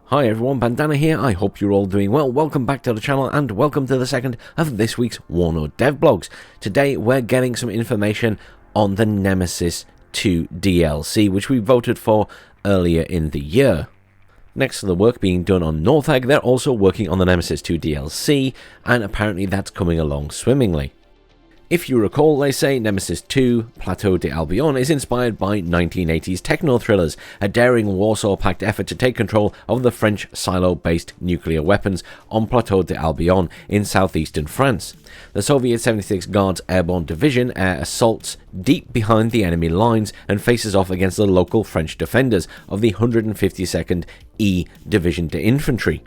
Hi everyone, Bandanner here. I hope you're all doing well. Welcome back to the channel and welcome to the second of this week's WARNO Dev Blogs. Today we're getting some information on the Nemesis 2 DLC, which we voted for earlier in the year. Next to the work being done on Northegg, they're also working on the Nemesis 2 DLC, and apparently that's coming along swimmingly. If you recall, they say Nemesis 2 Plateau d'Albion is inspired by 1980s techno thrillers, a daring Warsaw-packed effort to take control of the French silo-based nuclear weapons on Plateau d'Albion in southeastern France. The Soviet 76th Guards Airborne Division air assaults deep behind the enemy lines and faces off against the local French defenders of the 152nd E Division d'Infanterie.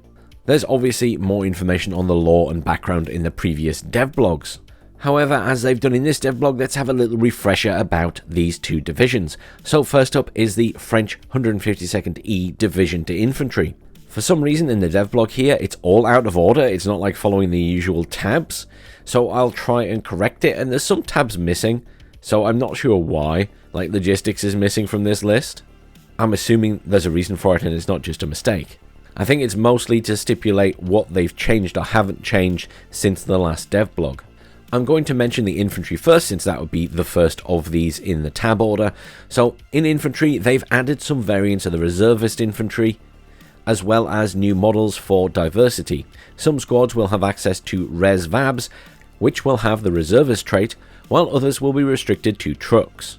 There's obviously more information on the lore and background in the previous dev blogs. However, as they've done in this devblog, let's have a little refresher about these two divisions. So first up is the French 152nd E Division d'Infanterie. For some reason in the devblog here, it's all out of order. It's not like following the usual tabs. So I'll try and correct it, and there's some tabs missing. So I'm not sure why, like logistics is missing from this list. I'm assuming there's a reason for it and it's not just a mistake. I think it's mostly to stipulate what they've changed or haven't changed since the last devblog. I'm going to mention the infantry first, since that would be the first of these in the tab order. So in infantry, they've added some variants of the reservist infantry, as well as new models for diversity. Some squads will have access to Res Vabs, which will have the reservist trait, while others will be restricted to trucks.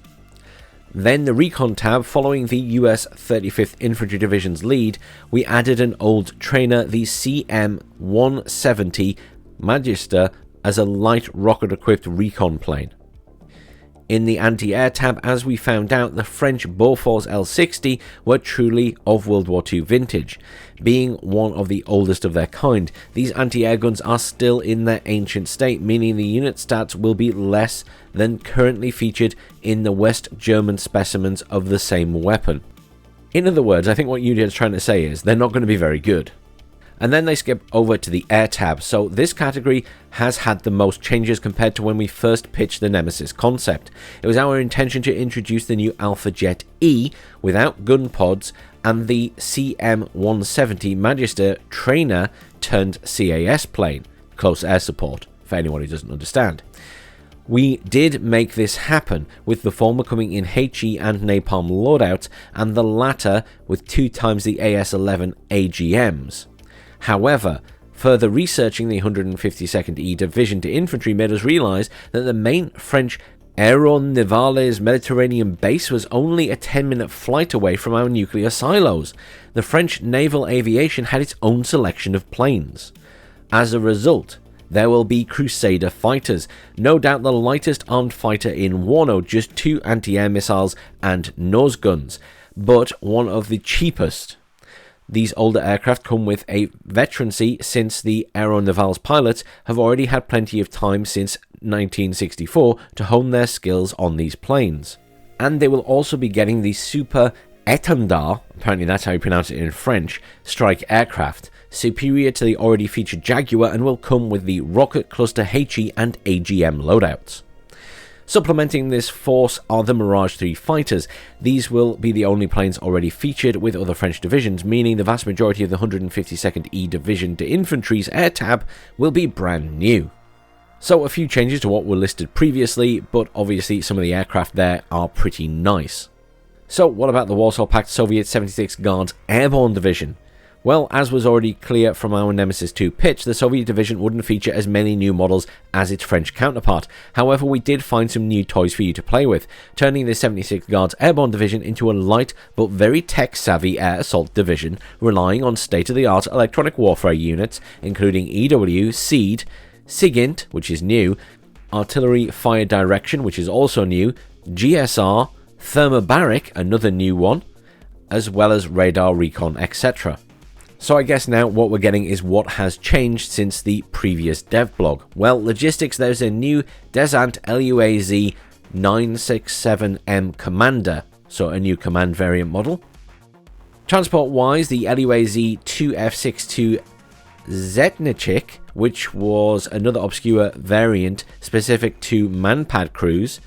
Then the Recon tab, following the US 35th Infantry Division's lead, we added an old trainer, the CM-170 Magister, as a light rocket-equipped recon plane. In the anti-air tab, as we found out, the French Bofors L-60 were truly of World War II vintage. Being one of the oldest of their kind, these anti-air guns are still in their ancient state, meaning the unit stats will be less than currently featured in the West German specimens of the same weapon. In other words, I think what Union's trying to say is they're not going to be very good. And then they skip over to the air tab, so this category has had the most changes compared to when we first pitched the Nemesis concept. It was our intention to introduce the new Alpha Jet E without gun pods and the CM-170 Magister trainer turned CAS plane, close air support, for anyone who doesn't understand. We did make this happen, with the former coming in HE and Napalm loadouts, and the latter with 2 times the AS-11 AGMs. However, further researching the 152nd E Division d'Infanterie made us realise that the main French Aéronavales Mediterranean base was only a 10-minute flight away from our nuclear silos. The French naval aviation had its own selection of planes. As a result, there will be Crusader fighters, no doubt the lightest armed fighter in WARNO, just 2 anti-air missiles and nose guns, but one of the cheapest. These older aircraft come with a veterancy, since the Aéronavals pilots have already had plenty of time since 1964 to hone their skills on these planes. And they will also be getting the Super Étendard, apparently that's how you pronounce it in French, strike aircraft, superior to the already featured Jaguar, and will come with the Rocket Cluster HE and AGM loadouts. Supplementing this force are the Mirage 3 fighters. These will be the only planes already featured with other French divisions, meaning the vast majority of the 152nd E Division d'Infanterie's air tab will be brand new. So a few changes to what were listed previously, but obviously some of the aircraft there are pretty nice. So what about the Warsaw Pact Soviet 76th Guards Airborne Division? Well, as was already clear from our Nemesis 2 pitch, the Soviet division wouldn't feature as many new models as its French counterpart. However, we did find some new toys for you to play with, turning the 76th Guards Airborne Division into a light but very tech-savvy air assault division, relying on state-of-the-art electronic warfare units, including EW, SEED, SIGINT, which is new, Artillery Fire Direction, which is also new, GSR, Thermobaric, another new one, as well as radar recon, etc. So I guess now what we're getting is what has changed since the previous dev blog. Well, logistics, there's a new Desant LUAZ 967M Commander, so a new command variant model. Transport wise, the LUAZ 2F62 Zetnichik, which was another obscure variant specific to manpad crews.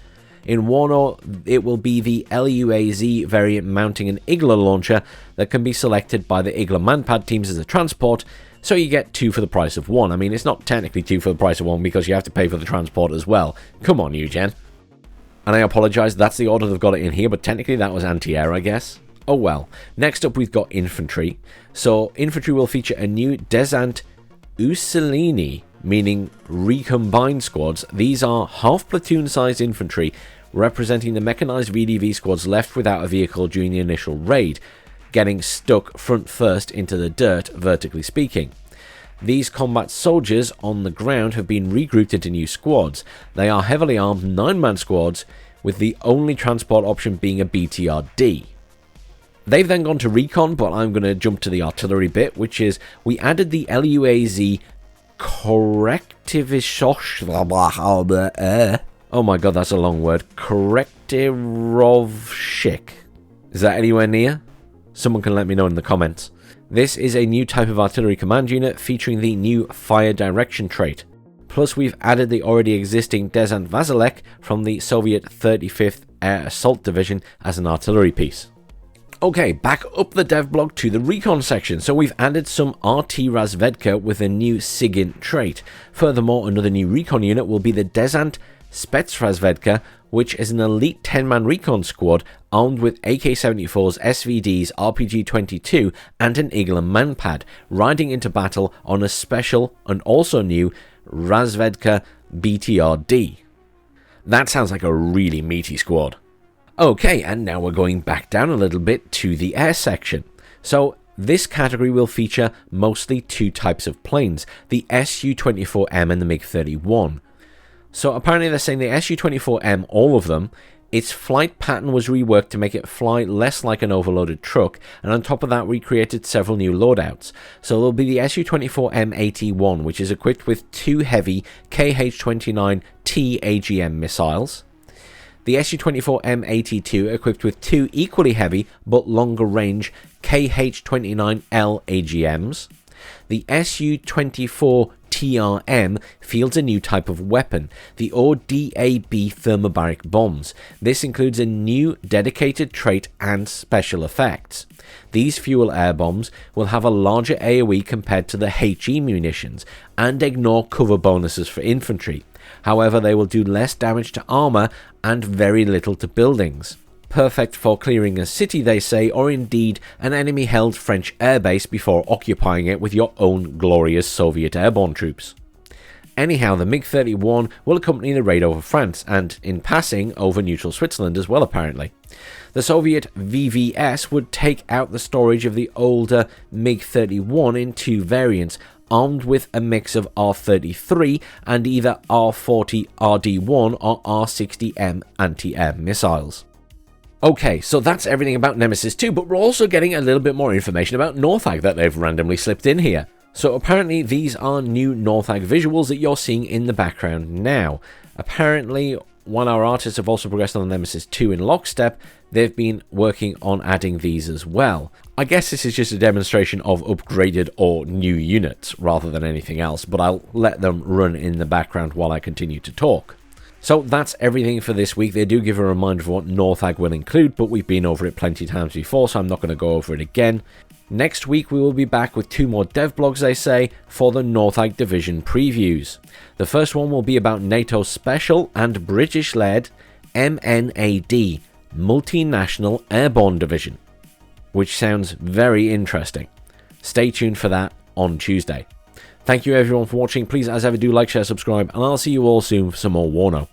In WARNO, it will be the LUAZ variant mounting an Igla launcher that can be selected by the Igla manpad teams as a transport, so you get 2 for the price of 1. I mean, it's not technically 2 for the price of 1 because you have to pay for the transport as well. Come on, Eugen. And I apologise, that's the order they've got it in here, but technically that was anti-air, I guess. Oh well. Next up, we've got infantry. So, infantry will feature a new Desant Usilini, meaning recombined squads. These are half platoon-sized infantry, representing the mechanized VDV squads left without a vehicle during the initial raid, getting stuck front first into the dirt, vertically speaking. These combat soldiers on the ground have been regrouped into new squads. They are heavily armed 9-man squads, with the only transport option being a BTRD. They've then gone to recon, but I'm going to jump to the artillery bit, which is we added the LUAZ Korrektivishosh. Oh my god, that's a long word. Korrektirovshik. Is that anywhere near? Someone can let me know in the comments. This is a new type of artillery command unit featuring the new fire direction trait. Plus, we've added the already existing Desant Vasilek from the Soviet 35th Air Assault Division as an artillery piece. Okay, back up the dev blog to the recon section. So we've added some RT Razvedka with a new SIGINT trait. Furthermore, another new recon unit will be the Desant Spetsrazvedka, which is an elite 10-man recon squad armed with AK-74s, SVDs, RPG-22 and an Igla manpad, riding into battle on a special and also new Razvedka BTRD. That sounds like a really meaty squad. Okay, and now we're going back down a little bit to the air section. So this category will feature mostly 2 types of planes, the Su-24M and the MiG-31. So apparently they're saying the Su-24M, all of them, its flight pattern was reworked to make it fly less like an overloaded truck, and on top of that we created several new loadouts. So there'll be the Su-24M-81, which is equipped with 2 heavy Kh-29T AGM missiles. The Su-24M-82 equipped with 2 equally heavy but longer range Kh-29L AGMs. The Su-24TRM fields a new type of weapon, the ODAB thermobaric bombs. This includes a new dedicated trait and special effects. These fuel air bombs will have a larger AoE compared to the HE munitions and ignore cover bonuses for infantry. However, they will do less damage to armor and very little to buildings. Perfect for clearing a city, they say, or indeed an enemy-held French airbase before occupying it with your own glorious Soviet airborne troops. Anyhow, the MiG-31 will accompany the raid over France, and in passing over neutral Switzerland as well, apparently. The Soviet VVS would take out the storage of the older MiG-31 in 2 variants, armed with a mix of R-33 and either R-40 RD-1 or R-60M anti-air missiles. Okay, so that's everything about Nemesis 2, but we're also getting a little bit more information about Northag that they've randomly slipped in here. So apparently these are new Northag visuals that you're seeing in the background now. Apparently, while our artists have also progressed on Nemesis 2 in lockstep, they've been working on adding these as well. I guess this is just a demonstration of upgraded or new units rather than anything else, but I'll let them run in the background while I continue to talk. So that's everything for this week. They do give a reminder of what Northag will include, but we've been over it plenty of times before, so I'm not going to go over it again. Next week we will be back with 2 more dev blogs, they say, for the Northag Division previews. The first one will be about NATO's special and British-led MNAD, Multinational Airborne Division, which sounds very interesting. Stay tuned for that on Tuesday. Thank you everyone for watching. Please, as ever, do like, share, subscribe, and I'll see you all soon for some more WARNO.